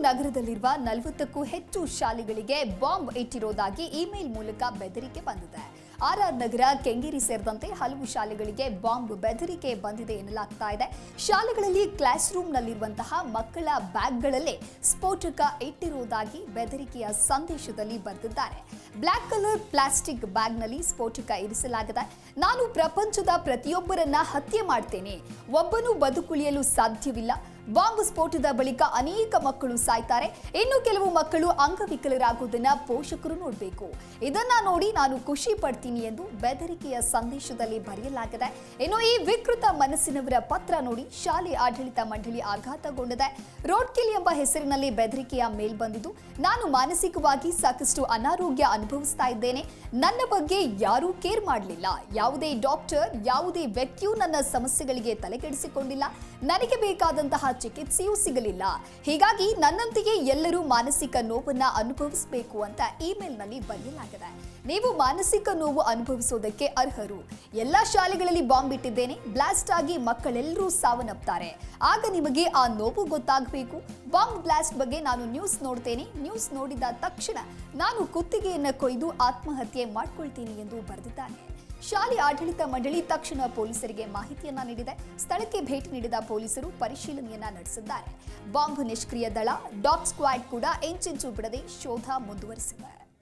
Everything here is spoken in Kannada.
ನಗರದಲ್ಲಿರುವ 40ಕ್ಕೂ ಹೆಚ್ಚು ಶಾಲೆಗಳಿಗೆ ಬಾಂಬ್ ಇಟ್ಟಿರುವುದಾಗಿ ಇಮೇಲ್ ಮೂಲಕ ಬೆದರಿಕೆ ಬಂದಿದೆ. ಆರ್ಆರ್ ನಗರ, ಕೆಂಗೇರಿ ಸೇರಿದಂತೆ ಹಲವು ಶಾಲೆಗಳಿಗೆ ಬಾಂಬ್ ಬೆದರಿಕೆ ಬಂದಿದೆ ಎನ್ನಲಾಗ್ತಾ ಇದೆ. ಶಾಲೆಗಳಲ್ಲಿ ಕ್ಲಾಸ್ ರೂಮ್ನಲ್ಲಿರುವಂತಹ ಮಕ್ಕಳ ಬ್ಯಾಗ್ಗಳಲ್ಲೇ ಸ್ಫೋಟಕ ಇಟ್ಟಿರುವುದಾಗಿ ಬೆದರಿಕೆಯ ಸಂದೇಶದಲ್ಲಿ ಬರೆದಿದ್ದಾರೆ. ಬ್ಲಾಕ್ ಕಲರ್ ಪ್ಲಾಸ್ಟಿಕ್ ಬ್ಯಾಗ್ನಲ್ಲಿ ಸ್ಫೋಟಕ ಇರಿಸಲಾಗಿದೆ. ನಾನು ಪ್ರಪಂಚದ ಪ್ರತಿಯೊಬ್ಬರನ್ನ ಹತ್ಯೆ ಮಾಡ್ತೇನೆ, ಒಬ್ಬನು ಬದುಕುಳಿಯಲು ಸಾಧ್ಯವಿಲ್ಲ. ಬಾಂಬ್ ಸ್ಫೋಟದ ಬಳಿಕ ಅನೇಕ ಮಕ್ಕಳು ಸಾಯ್ತಾರೆ, ಇನ್ನು ಕೆಲವು ಮಕ್ಕಳು ಅಂಗವಿಕಲರಾಗುವುದನ್ನ ಪೋಷಕರು ನೋಡಬೇಕು. ಇದನ್ನ ನೋಡಿ ನಾನು ಖುಷಿ ಪಡ್ತೀನಿ ಎಂದು ಬೆದರಿಕೆಯ ಸಂದೇಶದಲ್ಲಿ ಬರೆಯಲಾಗಿದೆ. ಇನ್ನು ಈ ವಿಕೃತ ಮನಸ್ಸಿನವರ ಪತ್ರ ನೋಡಿ ಶಾಲೆ ಆಡಳಿತ ಮಂಡಳಿ ಆಘಾತಗೊಂಡಿದೆ. ರೋಡ್ ಕಿಲ್ ಎಂಬ ಹೆಸರಿನಲ್ಲಿ ಬೆದರಿಕೆಯ ಮೇಲ್ ಬಂದಿದ್ದು, ನಾನು ಮಾನಸಿಕವಾಗಿ ಸಾಕಷ್ಟು ಅನಾರೋಗ್ಯ ಅನುಭವಿಸ್ತಾ ಇದ್ದೇನೆ. ನನ್ನ ಬಗ್ಗೆ ಯಾರೂ ಕೇರ್ ಮಾಡಲಿಲ್ಲ. ಯಾವುದೇ ಡಾಕ್ಟರ್, ಯಾವುದೇ ವ್ಯಕ್ತಿಯೂ ನನ್ನ ಸಮಸ್ಯೆಗಳಿಗೆ ತಲೆಕೆಡಿಸಿಕೊಂಡಿಲ್ಲ. ನನಗೆ ಬೇಕಾದಂತಹ ಚಿಕಿತ್ಸೆಯೂ ಸಿಗಲಿಲ್ಲ. ಹೀಗಾಗಿ ನನ್ನಂತೆಯೇ ಎಲ್ಲರೂ ಮಾನಸಿಕ ನೋವನ್ನ ಅನುಭವಿಸಬೇಕು ಅಂತ ಇಮೇಲ್ನಲ್ಲಿ ಬರೆಯಲಾಗಿದೆ. ನೀವು ಮಾನಸಿಕ ನೋವು ಅನುಭವಿಸೋದಕ್ಕೆ ಅರ್ಹರು. ಎಲ್ಲಾ ಶಾಲೆಗಳಲ್ಲಿ ಬಾಂಬ್ ಇಟ್ಟಿದ್ದೇನೆ, ಬ್ಲಾಸ್ಟ್ ಆಗಿ ಮಕ್ಕಳೆಲ್ಲರೂ ಸಾವನ್ನಪ್ತಾರೆ. ಆಗ ನಿಮಗೆ ಆ ನೋವು ಗೊತ್ತಾಗಬೇಕು. ಬಾಂಬ್ ಬ್ಲಾಸ್ಟ್ ಬಗ್ಗೆ ನಾನು ನ್ಯೂಸ್ ನೋಡ್ತೇನೆ. ನ್ಯೂಸ್ ನೋಡಿದ ತಕ್ಷಣ ನಾನು ಕುತ್ತಿಗೆಯನ್ನ ಕೊಯ್ದು ಆತ್ಮಹತ್ಯೆ ಮಾಡ್ಕೊಳ್ತೀನಿ ಎಂದು ಬರೆದಿದ್ದಾನೆ. ಶಾಲೆ ಆಡಳಿತ ಮಂಡಳಿ ತಕ್ಷಣ ಪೊಲೀಸರಿಗೆ ಮಾಹಿತಿಯನ್ನ ನೀಡಿದೆ. ಸ್ಥಳಕ್ಕೆ ಭೇಟಿ ನೀಡಿದ ಪೊಲೀಸರು ಪರಿಶೀಲನೆಯನ್ನ ನಡೆಸಿದ್ದಾರೆ. ಬಾಂಬ್ ನಿಷ್ಕ್ರಿಯ ದಳ, ಡಾಗ್ ಸ್ಕ್ವಾಡ್ ಕೂಡ ಇಂಚಿಂಚು ಬಿಡದೆ ಶೋಧ ಮುಂದುವರಿಸಿವೆ.